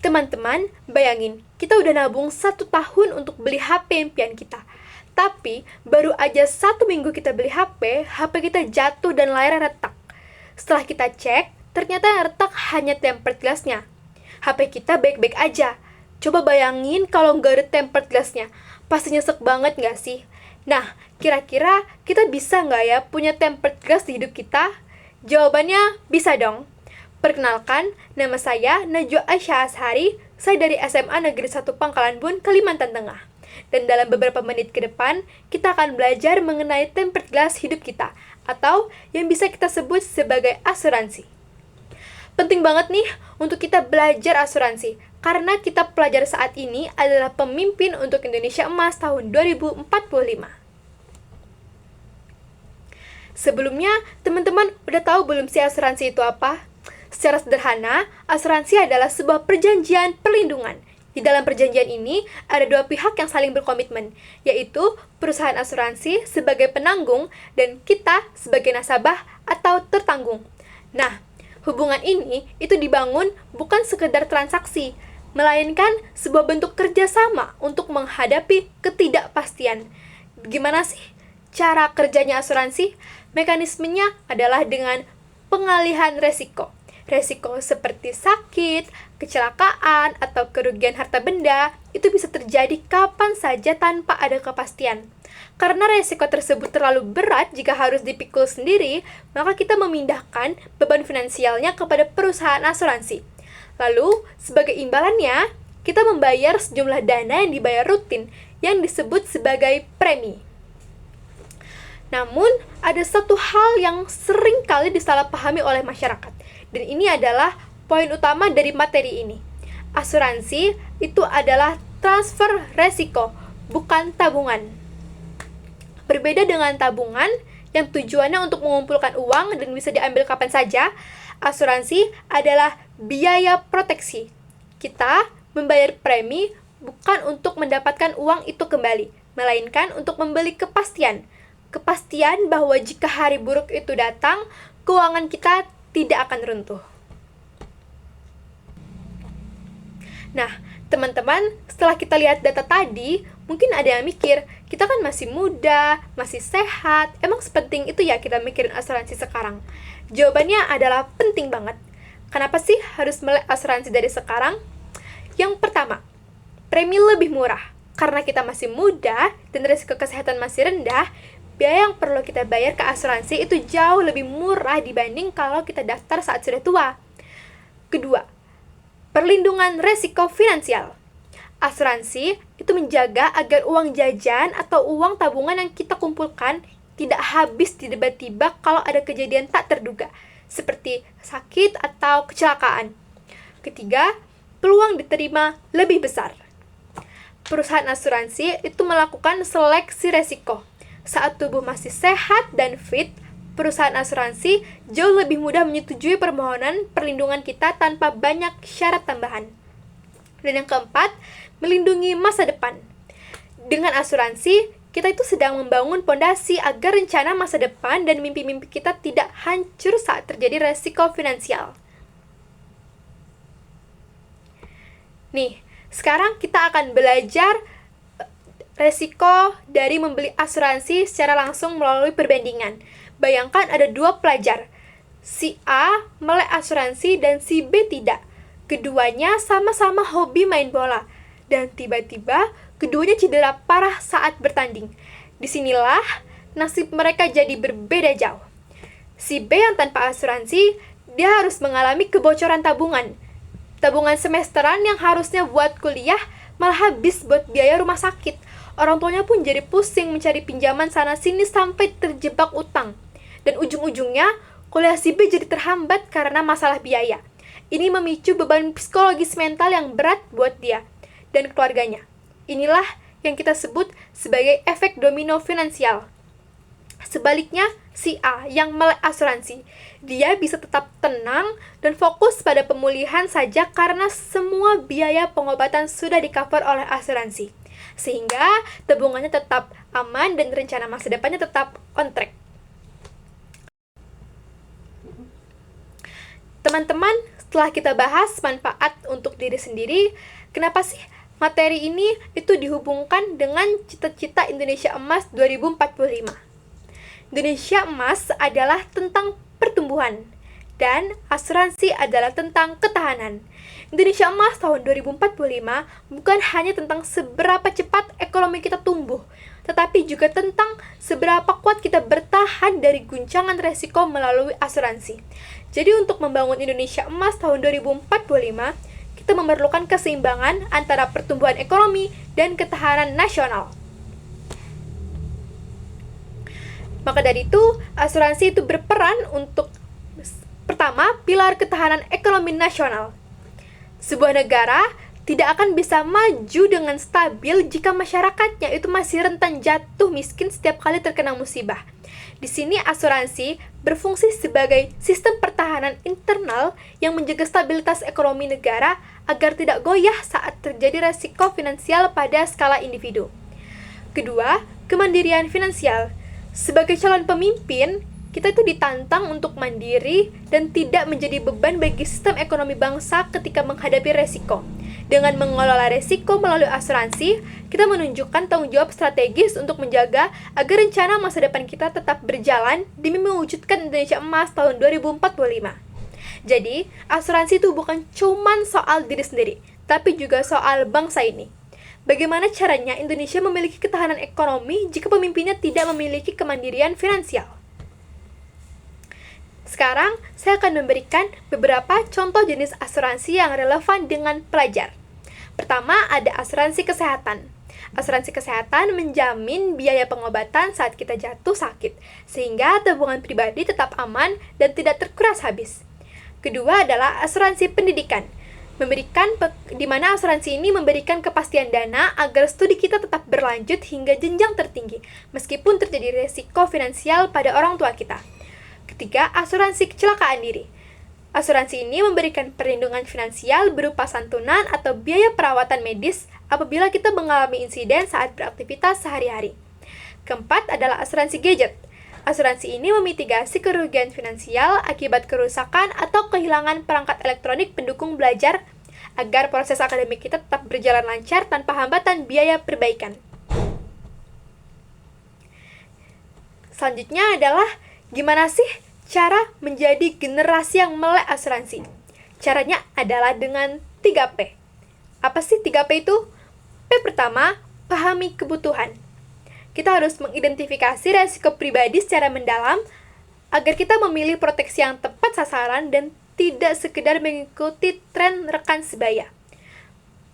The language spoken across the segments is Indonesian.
Teman-teman, bayangin, kita udah nabung 1 tahun untuk beli HP impian kita. Tapi, baru aja 1 minggu kita beli HP kita jatuh dan layarnya retak. Setelah kita cek, ternyata yang retak hanya tempered glass-nya. HP kita baik-baik aja. Coba bayangin kalau nggak ada tempered glass-nya. Pasti nyesek banget nggak sih? Nah, kira-kira kita bisa nggak ya punya tempered glass di hidup kita? Jawabannya bisa dong. Perkenalkan, nama saya Najwa Aisyah Ashari. Saya dari SMA Negeri 1 Pangkalan Bun, Kalimantan Tengah. Dan dalam beberapa menit ke depan, kita akan belajar mengenai tempered glass hidup kita, atau yang bisa kita sebut sebagai asuransi. Penting banget nih untuk kita belajar asuransi, karena kita pelajar saat ini adalah pemimpin untuk Indonesia Emas tahun 2045. Sebelumnya, teman-teman udah tahu belum sih asuransi itu apa? Secara sederhana, asuransi adalah sebuah perjanjian perlindungan. Di dalam perjanjian ini, ada dua pihak yang saling berkomitmen, yaitu perusahaan asuransi sebagai penanggung dan kita sebagai nasabah atau tertanggung. Nah, hubungan ini itu dibangun bukan sekedar transaksi, melainkan sebuah bentuk kerjasama untuk menghadapi ketidakpastian. Gimana sih cara kerjanya asuransi? Mekanismenya adalah dengan pengalihan resiko. Resiko seperti sakit, kecelakaan, atau kerugian harta benda itu bisa terjadi kapan saja tanpa ada kepastian. Karena resiko tersebut terlalu berat jika harus dipikul sendiri, maka kita memindahkan beban finansialnya kepada perusahaan asuransi. Lalu, sebagai imbalannya, kita membayar sejumlah dana yang dibayar rutin, yang disebut sebagai premi. Namun, ada satu hal yang sering kali disalahpahami oleh masyarakat. Dan ini adalah poin utama dari materi ini. Asuransi itu adalah transfer resiko, bukan tabungan. Berbeda dengan tabungan yang tujuannya untuk mengumpulkan uang dan bisa diambil kapan saja, asuransi adalah biaya proteksi. Kita membayar premi bukan untuk mendapatkan uang itu kembali, melainkan untuk membeli kepastian. Kepastian bahwa jika hari buruk itu datang, keuangan kita tidak akan runtuh. Nah, teman-teman, setelah kita lihat data tadi, mungkin ada yang mikir, kita kan masih muda, masih sehat, emang sepenting itu ya kita mikirin asuransi sekarang? Jawabannya adalah penting banget. Kenapa sih harus melek asuransi dari sekarang? Yang pertama, premi lebih murah. Karena kita masih muda dan risiko kesehatan masih rendah, biaya yang perlu kita bayar ke asuransi itu jauh lebih murah dibanding kalau kita daftar saat sudah tua. Kedua, perlindungan resiko finansial. Asuransi itu menjaga agar uang jajan atau uang tabungan yang kita kumpulkan tidak habis tiba-tiba kalau ada kejadian tak terduga, seperti sakit atau kecelakaan. Ketiga, peluang diterima lebih besar. Perusahaan asuransi itu melakukan seleksi resiko. Saat tubuh masih sehat dan fit, perusahaan asuransi jauh lebih mudah menyetujui permohonan perlindungan kita tanpa banyak syarat tambahan. Dan yang keempat, melindungi masa depan. Dengan asuransi, kita itu sedang membangun pondasi agar rencana masa depan dan mimpi-mimpi kita tidak hancur saat terjadi resiko finansial. Nih, sekarang kita akan belajar resiko dari membeli asuransi secara langsung melalui perbandingan. Bayangkan ada dua pelajar, si A melek asuransi dan si B tidak. Keduanya sama-sama hobi main bola, dan tiba-tiba keduanya cedera parah saat bertanding. Disinilah nasib mereka jadi berbeda jauh. Si B yang tanpa asuransi, dia harus mengalami kebocoran tabungan. Tabungan semesteran yang harusnya buat kuliah malah habis buat biaya rumah sakit. Orang tuanya pun jadi pusing mencari pinjaman sana-sini sampai terjebak utang. Dan ujung-ujungnya, kuliah si B jadi terhambat karena masalah biaya. Ini memicu beban psikologis mental yang berat buat dia dan keluarganya. Inilah yang kita sebut sebagai efek domino finansial. Sebaliknya, si A yang melek asuransi, dia bisa tetap tenang dan fokus pada pemulihan saja karena semua biaya pengobatan sudah di-cover oleh asuransi. Sehingga tabungannya tetap aman dan rencana masa depannya tetap on track. Teman-teman, setelah kita bahas manfaat untuk untuk diri sendiri, kenapa sih materi ini itu dihubungkan dengan cita-cita Indonesia Emas 2045? Indonesia Emas adalah tentang pertumbuhan, dan asuransi adalah tentang ketahanan. Indonesia Emas tahun 2045 bukan hanya tentang seberapa cepat ekonomi kita tumbuh, tetapi juga tentang seberapa kuat kita bertahan dari guncangan resiko melalui asuransi. Jadi untuk membangun Indonesia Emas tahun 2045, kita memerlukan keseimbangan antara pertumbuhan ekonomi dan ketahanan nasional. Maka dari itu, asuransi itu berperan untuk pertama, pilar ketahanan ekonomi nasional. Sebuah negara tidak akan bisa maju dengan stabil jika masyarakatnya itu masih rentan jatuh miskin setiap kali terkena musibah. Di sini asuransi berfungsi sebagai sistem pertahanan internal yang menjaga stabilitas ekonomi negara agar tidak goyah saat terjadi resiko finansial pada skala individu. Kedua, kemandirian finansial. Sebagai calon pemimpin, kita itu ditantang untuk mandiri dan tidak menjadi beban bagi sistem ekonomi bangsa ketika menghadapi resiko. Dengan mengelola resiko melalui asuransi, kita menunjukkan tanggung jawab strategis untuk menjaga agar rencana masa depan kita tetap berjalan demi mewujudkan Indonesia Emas tahun 2045. Jadi, asuransi itu bukan cuma soal diri sendiri, tapi juga soal bangsa ini. Bagaimana caranya Indonesia memiliki ketahanan ekonomi jika pemimpinnya tidak memiliki kemandirian finansial? Sekarang, saya akan memberikan beberapa contoh jenis asuransi yang relevan dengan pelajar. Pertama, ada asuransi kesehatan. Asuransi kesehatan menjamin biaya pengobatan saat kita jatuh sakit, sehingga tabungan pribadi tetap aman dan tidak terkuras habis. Kedua adalah asuransi pendidikan, di mana asuransi ini memberikan kepastian dana agar studi kita tetap berlanjut hingga jenjang tertinggi, meskipun terjadi risiko finansial pada orang tua kita. Ketiga, asuransi kecelakaan diri. Asuransi ini memberikan perlindungan finansial berupa santunan atau biaya perawatan medis apabila kita mengalami insiden saat beraktivitas sehari-hari. Keempat adalah asuransi gadget. Asuransi ini memitigasi kerugian finansial akibat kerusakan atau kehilangan perangkat elektronik pendukung belajar agar proses akademik kita tetap berjalan lancar tanpa hambatan biaya perbaikan. Selanjutnya adalah gimana sih cara menjadi generasi yang melek asuransi? Caranya adalah dengan 3P. Apa sih 3P itu? P pertama, pahami kebutuhan. Kita harus mengidentifikasi resiko pribadi secara mendalam agar kita memilih proteksi yang tepat sasaran dan tidak sekedar mengikuti tren rekan sebaya.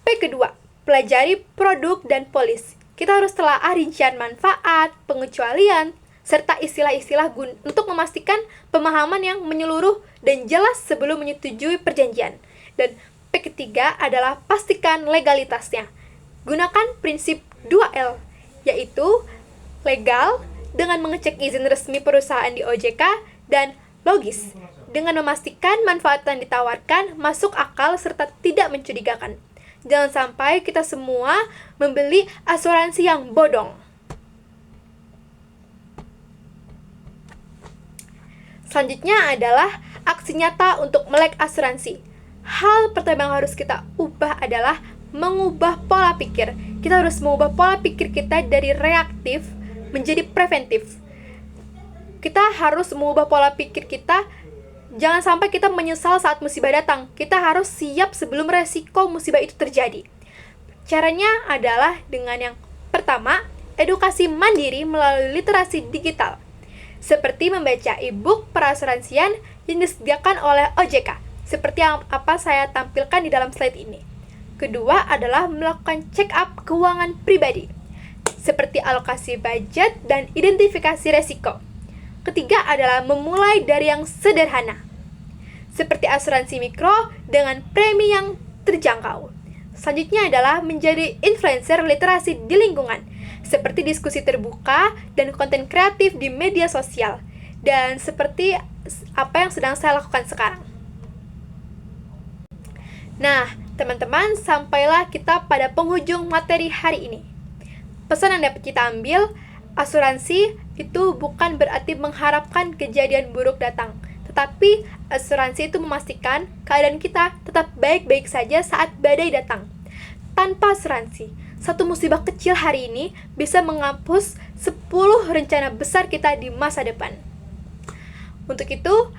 P kedua, pelajari produk dan polis. Kita harus telaah rincian manfaat, pengecualian, serta istilah-istilah untuk memastikan pemahaman yang menyeluruh dan jelas sebelum menyetujui perjanjian. Dan P ketiga adalah pastikan legalitasnya. Gunakan prinsip 2L, yaitu legal dengan mengecek izin resmi perusahaan di OJK dan logis dengan memastikan manfaat yang ditawarkan masuk akal serta tidak mencurigakan. Jangan sampai kita semua membeli asuransi yang bodong. Selanjutnya adalah aksi nyata untuk melek asuransi. Hal pertama yang harus kita ubah adalah mengubah pola pikir. Kita harus mengubah pola pikir kita dari reaktif menjadi preventif. Kita harus mengubah pola pikir kita. Jangan sampai kita menyesal saat musibah datang. Kita harus siap sebelum resiko musibah itu terjadi. Caranya adalah dengan yang pertama, edukasi mandiri melalui literasi digital, seperti membaca e-book perasuransian yang disediakan oleh OJK, seperti yang apa saya tampilkan di dalam slide ini. Kedua adalah melakukan check-up keuangan pribadi, seperti alokasi budget dan identifikasi resiko. Ketiga adalah memulai dari yang sederhana, seperti asuransi mikro dengan premi yang terjangkau. Selanjutnya adalah menjadi influencer literasi di lingkungan, seperti diskusi terbuka dan konten kreatif di media sosial, dan seperti apa yang sedang saya lakukan sekarang. Nah, teman-teman, sampailah kita pada penghujung materi hari ini. Pesan yang dapat kita ambil, asuransi itu bukan berarti mengharapkan kejadian buruk datang, Tetapi asuransi itu memastikan keadaan kita tetap baik-baik saja saat badai datang. Tanpa asuransi, satu musibah kecil hari ini bisa menghapus 10 rencana besar kita di masa depan. Untuk itu,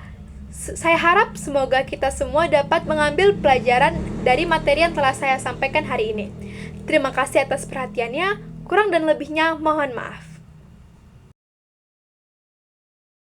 saya harap semoga kita semua dapat mengambil pelajaran dari materi yang telah saya sampaikan hari ini. Terima kasih atas perhatiannya, kurang dan lebihnya mohon maaf.